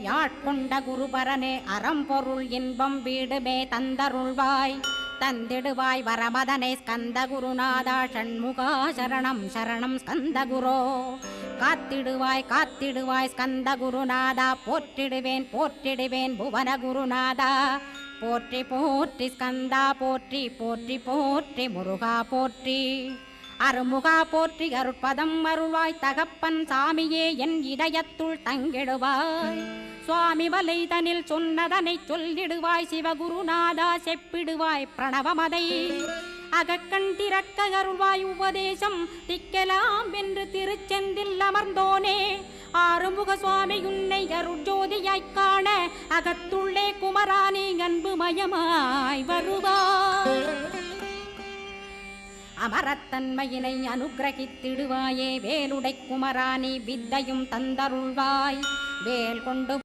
யாட்கொண்ட குருபரனே அறம்பொருள் இன்பம் வீடுமே தந்தருள்வாய் தந்திடுவாய் வரமதனை ஸ்கந்த குருநாதா ஷண்முகா சரணம் சரணம் ஸ்கந்த குரோ காத்திடுவாய் காத்திடுவாய் ஸ்கந்த குருநாதா போற்றிடுவேன் போற்றிடுவேன் புவன குருநாதா போற்றி போற்றி ஸ்கந்தா போற்றி போற்றி போற்றி முருகா போற்றி அருமுகா போற்றி அருட்பதம் அருள்வாய் தகப்பன் சாமியே என் இதயத்துள் தங்கிடுவாய் சுவாமி வலைதனில் சொன்னதனை சொல்லிடுவாய் சிவகுருநாதா செப்பிடுவாய் பிரணவமதை அகக்கண்டிறக்க அருள்வாய் உபதேசம் திக்கலாம் என்று திருச்செந்தில் அமர்ந்தோனே ஆறுமுக சுவாமி உன்னை அருட்ஜோதியாய்க் காண அகத்துள்ளே குமரானி அன்புமயமாய் வருவாய் அமரத்தன்மையினை அனுகிரகித்திடுவாயே வேலுடை குமராணி வித்தையும் தந்தருள்வாய் வேல் கொண்டு